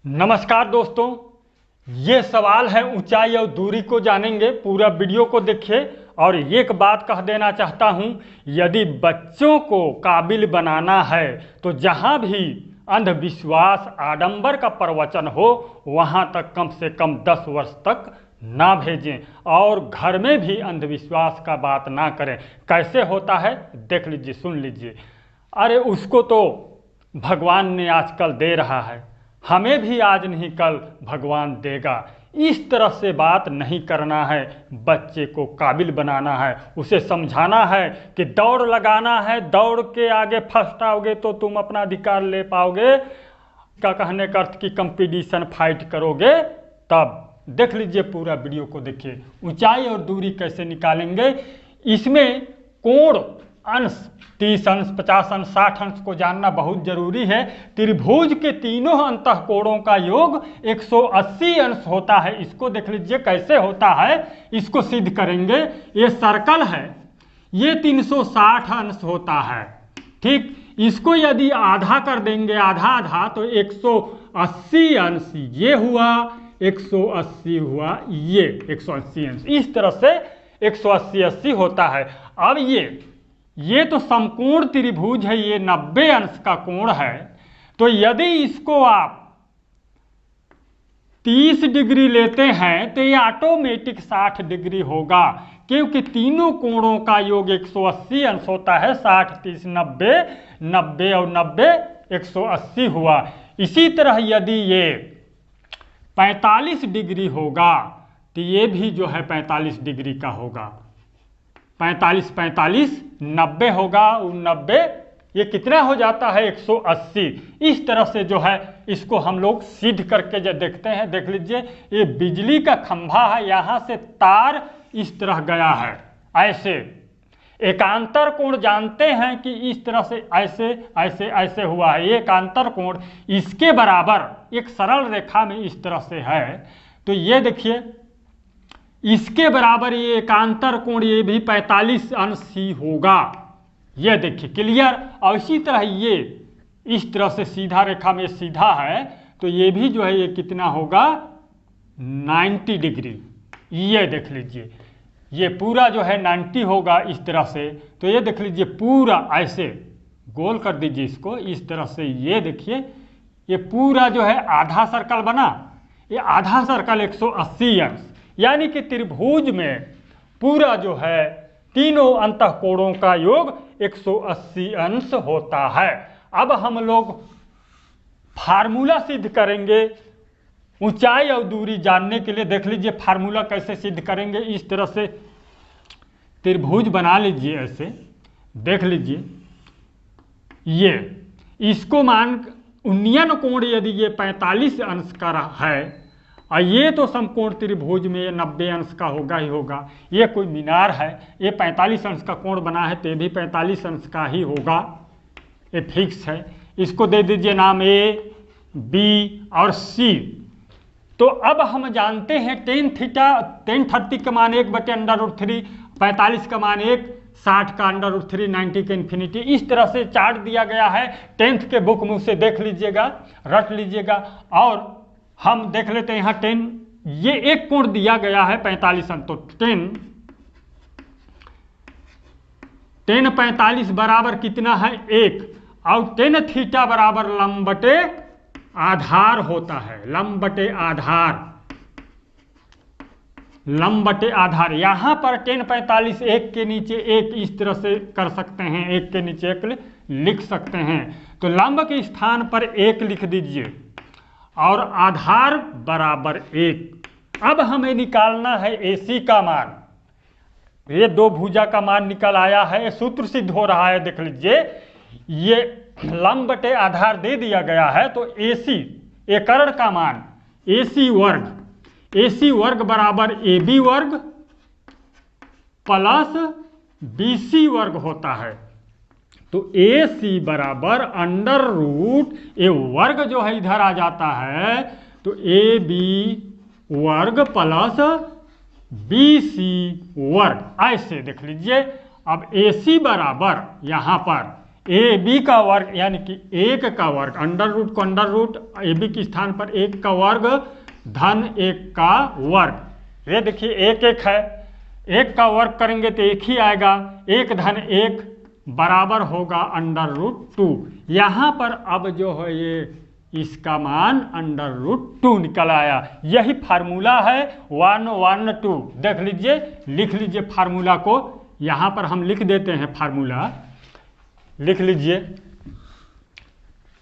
नमस्कार दोस्तों, ये सवाल है ऊंचाई और दूरी को जानेंगे। पूरा वीडियो को देखिए। और एक बात कह देना चाहता हूँ, यदि बच्चों को काबिल बनाना है तो जहाँ भी अंधविश्वास आडंबर का प्रवचन हो वहाँ तक कम से कम 10 वर्ष तक ना भेजें और घर में भी अंधविश्वास का बात ना करें। कैसे होता है देख लीजिए, सुन लीजिए। अरे उसको तो भगवान ने आजकल दे रहा है, हमें भी आज नहीं कल भगवान देगा। इस तरह से बात नहीं करना है। बच्चे को काबिल बनाना है, उसे समझाना है कि दौड़ लगाना है, दौड़ के आगे फर्स्ट आओगे तो तुम अपना अधिकार ले पाओगे। का कहने का अर्थ कि कंपटीशन फाइट करोगे तब। देख लीजिए, पूरा वीडियो को देखिए। ऊंचाई और दूरी कैसे निकालेंगे, इसमें कोण अंश 30 अंश 50 अंश 60 अंश को जानना बहुत जरूरी है। त्रिभुज के तीनों अंतःकोणों का योग 180 अंश होता है। इसको देख लीजिए कैसे होता है, इसको सिद्ध करेंगे। ये सर्कल है, ये 360 अंश होता है। ठीक, इसको यदि आधा कर देंगे, आधा आधा, तो 180 अंश ये हुआ, 180 हुआ ये 180 अंश। इस तरह से 180 होता है। अब ये तो समकोण त्रिभुज है, ये 90 अंश का कोण है। तो यदि इसको आप 30 डिग्री लेते हैं तो ये ऑटोमेटिक 60 डिग्री होगा, क्योंकि तीनों कोणों का योग 180 अंश होता है। 60 30 90, 90 और 90 180 हुआ। इसी तरह यदि ये 45 डिग्री होगा तो ये भी जो है 45 डिग्री का होगा। 45 45 90 होगा, 90 ये कितना हो जाता है 180। इस तरह से जो है इसको हम लोग सिद्ध करके जब देखते हैं, देख लीजिए, ये बिजली का खंभा है, यहाँ से तार इस तरह गया है, ऐसे एकांतर कोण जानते हैं कि इस तरह से ऐसे ऐसे ऐसे हुआ है। ये एकांतर कोण इसके बराबर एक सरल रेखा में इस तरह से है। तो ये देखिए, इसके बराबर ये एकांतर कोण ये भी 45 अंश ही होगा। ये देखिए क्लियर। और इसी तरह ये इस तरह से सीधा रेखा में सीधा है, तो ये भी जो है ये कितना होगा 90 डिग्री। ये देख लीजिए, ये पूरा जो है 90 होगा इस तरह से। तो ये देख लीजिए, पूरा ऐसे गोल कर दीजिए इसको इस तरह से। ये देखिए, ये पूरा जो है आधा सर्कल बना, ये आधा सर्कल 180 अंश, यानी कि त्रिभुज में पूरा जो है तीनों अंतःकोणों का योग 180 अंश होता है। अब हम लोग फार्मूला सिद्ध करेंगे ऊंचाई और दूरी जानने के लिए। देख लीजिए फार्मूला कैसे सिद्ध करेंगे। इस तरह से त्रिभुज बना लीजिए ऐसे, देख लीजिए, ये इसको मान उन्नयन कोण यदि ये 45 अंश का है और ये तो समकोण त्रिभुज में ये 90 अंश का होगा ही होगा। ये कोई मीनार है, ये 45 अंश का कोण बना है तो ये भी 45 अंश का ही होगा, ये फिक्स है। इसको दे दीजिए नाम ए बी और सी। तो अब हम जानते हैं टेन थीटा, टेन 30 का मान 1/√3, 45 का मान 1, 60 का √3, 90 का इन्फिनिटी। इस तरह से चार्ट दिया गया है। 10th के बुक में उसे देख लीजिएगा, रट लीजिएगा। और हम देख लेते हैं यहाँ 10, ये एक कोण दिया गया है 45 अंश। तो 10 45 बराबर कितना है 1, और 10 थीटा बराबर लंब बटे आधार होता है। लंब बटे आधार, लंब बटे आधार। यहां पर 10 45 एक के नीचे एक इस तरह से कर सकते हैं, एक के नीचे एक लिख सकते हैं। तो लंब के स्थान पर 1 लिख दीजिए और आधार बराबर 1। अब हमें निकालना है AC का मान। ये दो भुजा का मान निकल आया है, सूत्र सिद्ध हो रहा है। देख लीजिए, ये लंब बटे आधार दे दिया गया है। तो AC एकड़ का मान AC वर्ग बराबर AB वर्ग प्लस BC वर्ग होता है। तो AC बराबर √ ए वर्ग जो है इधर आ जाता है, तो AB वर्ग प्लस BC वर्ग, ऐसे देख लीजिए। अब AC बराबर यहाँ पर ए बी का वर्ग यानी कि 1 का वर्ग, अंडर रूट को अंडर रूट, ए बी के स्थान पर 1 का वर्ग धन 1 का वर्ग। ये देखिए 1 1 है, 1 का वर्ग करेंगे तो 1 ही आएगा, 1 धन 1 बराबर होगा अंडर रूट 2। यहाँ पर अब जो है ये इसका मान अंडर रूट 2 निकल आया। यही फार्मूला है 1 1 2। देख लीजिए, लिख लीजिए फार्मूला को, यहाँ पर हम लिख देते हैं फार्मूला, लिख लीजिए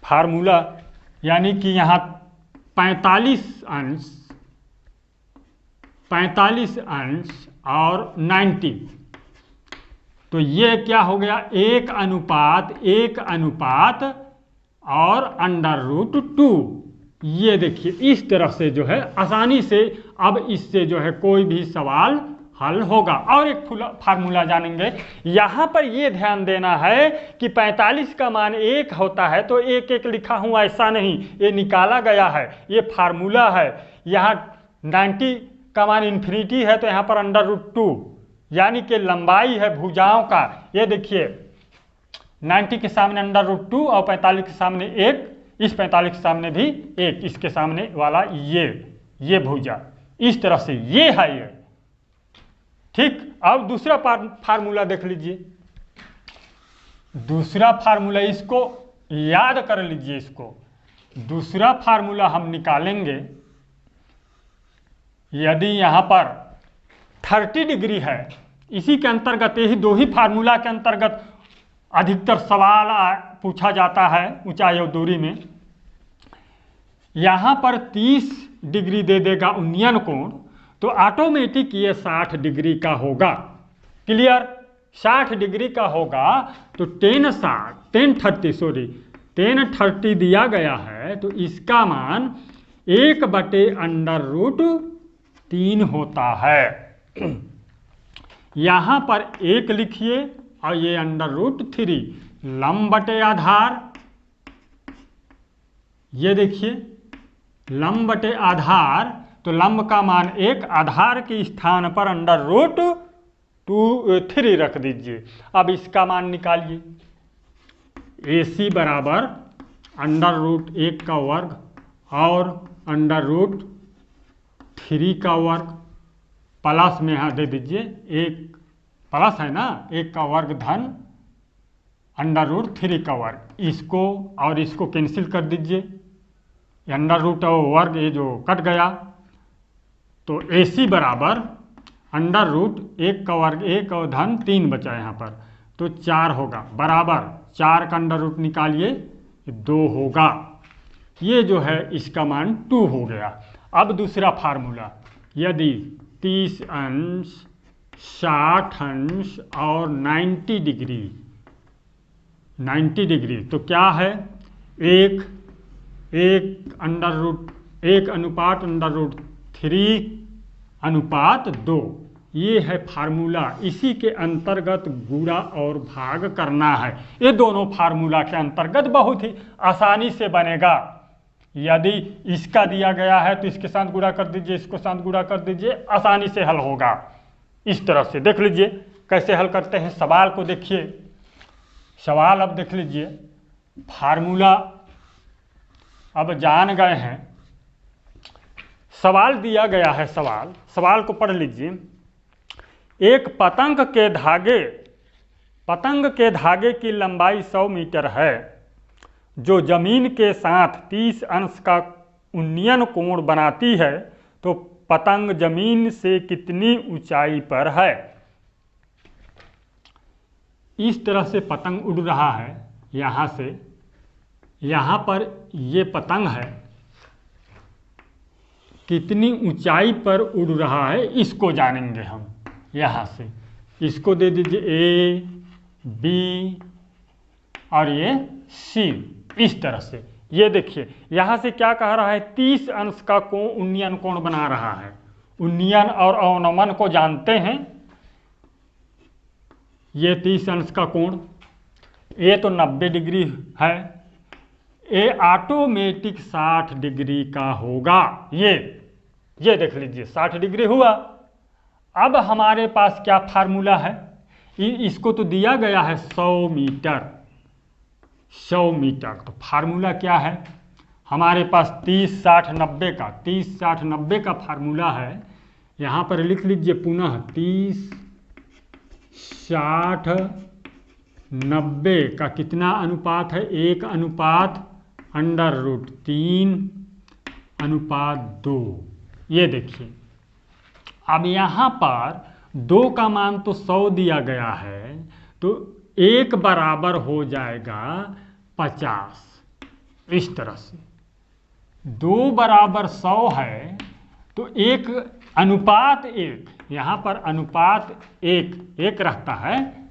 फार्मूला, यानी कि यहाँ 45 अंश और 90, तो ये क्या हो गया 1 अनुपात और अंडर रूट 2। ये देखिए इस तरह से जो है आसानी से अब इससे जो है कोई भी सवाल हल होगा। और एक फार्मूला जानेंगे, यहाँ पर ये ध्यान देना है कि 45 का मान 1 होता है तो 1 1 लिखा हूँ ऐसा नहीं, ये निकाला गया है, ये फार्मूला है। यहाँ 90 का मान इन्फिनिटी है तो यहाँ पर अंडर रूट 2, यानी कि लंबाई है भुजाओं का। ये देखिए 90 के सामने अंडर रूट 2 और 45 के सामने 1, इस 45 के सामने भी 1, इसके सामने वाला ये भुजा, इस तरह से ये है ये। ठीक, अब दूसरा फार्मूला देख लीजिए, दूसरा फार्मूला, इसको याद कर लीजिए। इसको दूसरा फार्मूला हम निकालेंगे, यदि यहाँ पर 30 डिग्री है, इसी के अंतर्गत, यही दो ही फार्मूला के अंतर्गत अधिकतर सवाल पूछा जाता है ऊंचाई और दूरी में। यहाँ पर 30 डिग्री दे देगा उन्नयन कोण, तो ऑटोमेटिक ये 60 डिग्री का होगा। क्लियर, 60 डिग्री का होगा तो 10 30 दिया गया है, तो इसका मान 1/√3 होता है। यहाँ पर 1 लिखिए और ये √3 लंब बटे आधार, ये देखिए लंब बटे आधार, तो लंब का मान 1, आधार के स्थान पर √3 रख दीजिए। अब इसका मान निकालिए, AC बराबर √1 का वर्ग और √3 का वर्ग, प्लस में यहाँ दे दीजिए 1 प्लस है ना, 1 का वर्ग धन √3 का वर्ग, इसको और इसको कैंसिल कर दीजिए, अंडर रूट और वर्ग ये जो कट गया, तो AC बराबर √1 का वर्ग 1 और धन 3 बचा यहाँ पर, तो 4 होगा, बराबर 4 का अंडर रूट निकालिए 2 होगा। ये जो है इसका मान 2 हो गया। अब दूसरा फार्मूला, यदि 30 अंश 60 अंश और 90 डिग्री, तो क्या है 1 अनुपात √3/2, ये है फार्मूला। इसी के अंतर्गत गुणा और भाग करना है। ये दोनों फार्मूला के अंतर्गत बहुत ही आसानी से बनेगा। यदि इसका दिया गया है तो इसके साथ गुणा कर दीजिए, इसको साथ गुणा कर दीजिए, आसानी से हल होगा। इस तरह से देख लीजिए कैसे हल करते हैं। सवाल को देखिए, सवाल अब देख लीजिए, फार्मूला अब जान गए हैं। सवाल दिया गया है, सवाल को पढ़ लीजिए। एक पतंग के धागे की लंबाई 100 मीटर है, जो जमीन के साथ 30 अंश का उन्नयन कोण बनाती है, तो पतंग जमीन से कितनी ऊंचाई पर है। इस तरह से पतंग उड़ रहा है, यहाँ से यहाँ पर ये पतंग है, कितनी ऊंचाई पर उड़ रहा है इसको जानेंगे हम। यहाँ से इसको दे दीजिए A, B और ये C, इस तरह से। ये देखिए यहाँ से क्या कह रहा है, 30 अंश का उन्नयन कोण बना रहा है। उन्नयन और अवनमन को जानते हैं। ये 30 अंश का कोण, ये तो 90 डिग्री है, ये ऑटोमेटिक 60 डिग्री का होगा। ये देख लीजिए 60 डिग्री हुआ। अब हमारे पास क्या फार्मूला है, इसको तो दिया गया है 100 मीटर, 100 मीटर। तो फार्मूला क्या है हमारे पास 30 60 90 का, 30 60 90 का फार्मूला है। यहाँ पर लिख लीजिए पुनः 30 60 90 का कितना अनुपात है, 1/√3/2। ये देखिए अब यहाँ पर 2 का मान तो 100 दिया गया है, तो 1 बराबर हो जाएगा 50। इस तरह से 2 बराबर 100 है तो 1 अनुपात 1, यहाँ पर अनुपात 1 रहता है,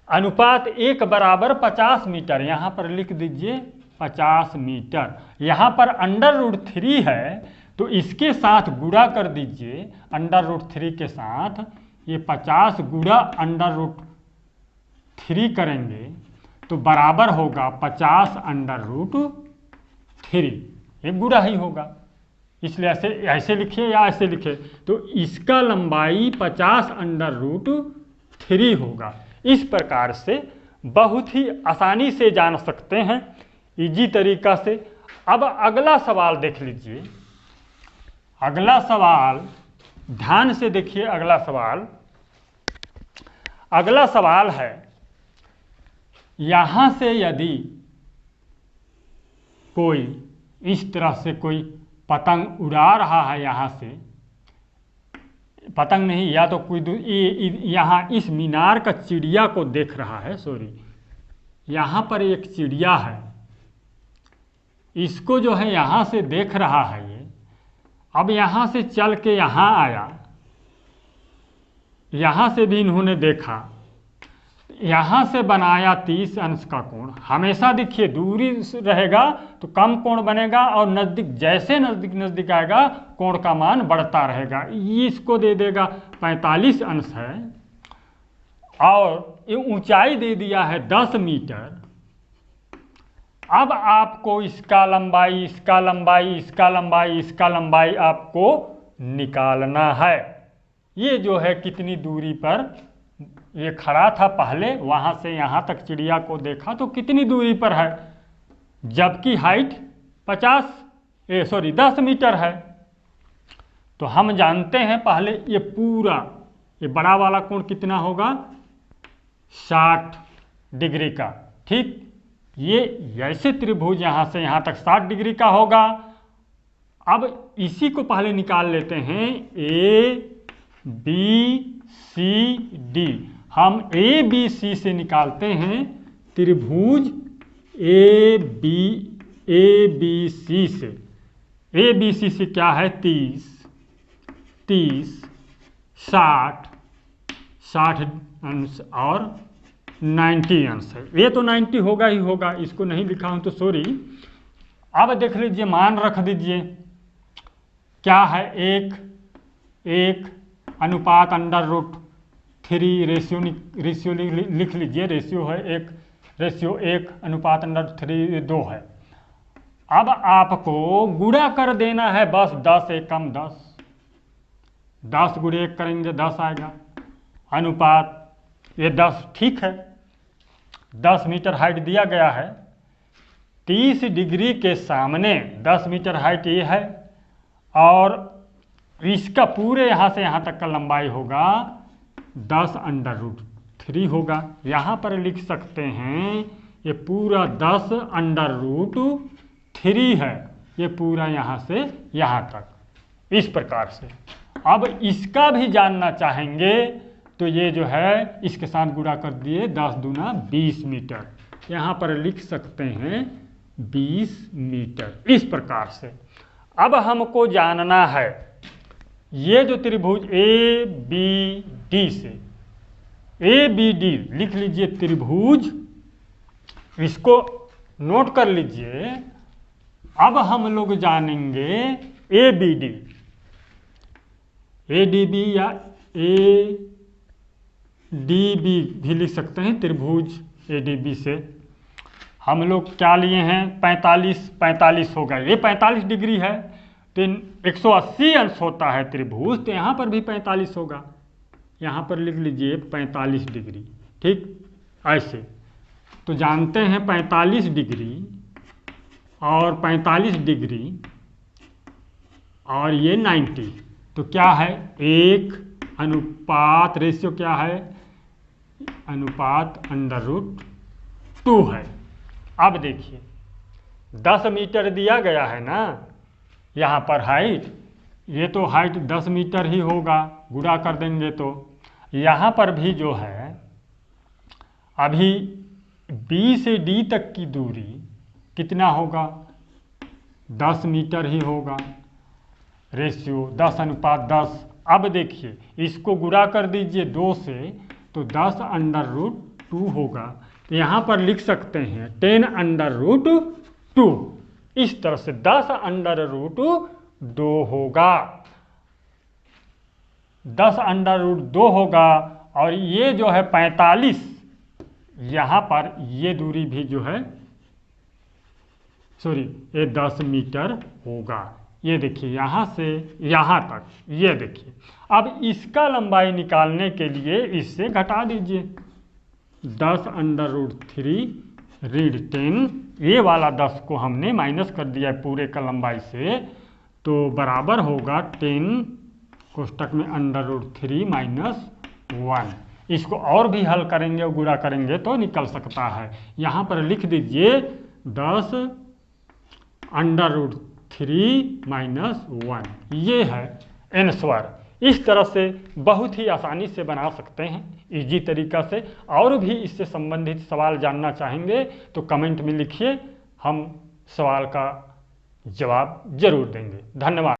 अनुपात 1 बराबर 50 मीटर। यहाँ पर लिख दीजिए 50 मीटर। यहाँ पर √3 है तो इसके साथ गुणा कर दीजिए, √3 के साथ ये 50 गुणा √3 करेंगे तो बराबर होगा 50√3। एक गुणा ही होगा, इसलिए ऐसे लिखिए या ऐसे लिखिए, तो इसका लंबाई 50√3 होगा। इस प्रकार से बहुत ही आसानी से जान सकते हैं, इजी तरीका से। अब अगला सवाल देख लीजिए। अगला सवाल ध्यान से देखिए। अगला सवाल है, यहां से यदि कोई इस तरह से कोई पतंग उड़ा रहा है, यहाँ से पतंग नहीं, या तो कोई यहाँ इस मीनार का चिड़िया को देख रहा है, सॉरी, यहाँ पर एक चिड़िया है, इसको जो है यहाँ से देख रहा है ये। अब यहाँ से चल के यहाँ आया, यहाँ से भी इन्होंने देखा, यहाँ से बनाया 30 अंश का कोण। हमेशा देखिए दूरी रहेगा तो कम कोण बनेगा और नज़दीक जैसे नज़दीक आएगा कोण का मान बढ़ता रहेगा। ये इसको दे देगा 45 अंश है और ये ऊंचाई दे दिया है 10 मीटर। अब आपको इसका लंबाई, इसका लंबाई, इसका लंबाई, इसका लंबाई आपको निकालना है। ये जो है कितनी दूरी पर ये खड़ा था पहले, वहाँ से यहाँ तक चिड़िया को देखा तो कितनी दूरी पर है, जबकि हाइट 10 मीटर है। तो हम जानते हैं पहले ये पूरा ये बड़ा वाला कोण कितना होगा, 60 डिग्री का। ठीक, ये ऐसे त्रिभुज यहाँ से यहाँ तक 60 डिग्री का होगा। अब इसी को पहले निकाल लेते हैं, ABCD। हम ABC से निकालते हैं त्रिभुज ABC से। ABC से क्या है, 30 60 अंश और 90 अंश है। ये तो 90 होगा ही होगा, इसको नहीं लिखा हूं तो सॉरी। अब देख लीजिए, मान रख दीजिए क्या है, 1 अनुपात √3 रेशियो लिख लीजिए, रेशियो है 1 अनुपात √3 2 है। अब आपको गुणा कर देना है बस, 10 एकम 10, 10 गुणे 1 करेंगे 10 आएगा। अनुपात ये 10 ठीक है, 10 मीटर हाइट दिया गया है, 30 डिग्री के सामने 10 मीटर हाइट ये है और इसका पूरे यहाँ से यहाँ तक का लंबाई होगा 10√3 होगा। यहाँ पर लिख सकते हैं ये पूरा 10√3 है, ये पूरा यहाँ से यहाँ तक, इस प्रकार से। अब इसका भी जानना चाहेंगे तो ये जो है इसके साथ गुणा कर दिए, 10 दूना 20 मीटर, यहाँ पर लिख सकते हैं 20 मीटर, इस प्रकार से। अब हमको जानना है ये जो त्रिभुज ABD से, ABD लिख लीजिए त्रिभुज, इसको नोट कर लीजिए। अब हम लोग जानेंगे ABD, ADB या ADB भी लिख सकते हैं। त्रिभुज ADB से हम लोग क्या लिए हैं, 45 होगा, ये 45 डिग्री है तो 180 अंश होता है त्रिभुज, तो यहाँ पर भी 45 होगा, यहाँ पर लिख लीजिए 45 डिग्री। ठीक, ऐसे तो जानते हैं 45 डिग्री और 45 डिग्री और ये 90, तो क्या है 1 रेशियो क्या है, अनुपात √2 है। अब देखिए 10 मीटर दिया गया है ना, यहाँ पर हाइट, ये तो हाइट 10 मीटर ही होगा, गुणा कर देंगे तो यहाँ पर भी जो है अभी B से D तक की दूरी कितना होगा, 10 मीटर ही होगा, रेशियो 10:10। अब देखिए इसको गुणा कर दीजिए 2 से, तो 10√2 होगा। तो यहाँ पर लिख सकते हैं 10√2, इस तरह से 10√2 होगा, 10√2 होगा। और ये जो है 45, यहाँ पर ये दूरी भी जो है ये 10 मीटर होगा। ये देखिए यहाँ से यहाँ तक, ये देखिए। अब इसका लंबाई निकालने के लिए इससे घटा दीजिए, 10√3 रीड 10, ये वाला 10 को हमने माइनस कर दिया है पूरे का लंबाई से, तो बराबर होगा 10 कोष्टक में √3 - 1। इसको और भी हल करेंगे और गुणा करेंगे तो निकल सकता है। यहाँ पर लिख दीजिए 10√3 - 1, ये है आंसर। इस तरह से बहुत ही आसानी से बना सकते हैं, इजी तरीका से। और भी इससे संबंधित सवाल जानना चाहेंगे तो कमेंट में लिखिए, हम सवाल का जवाब जरूर देंगे। धन्यवाद।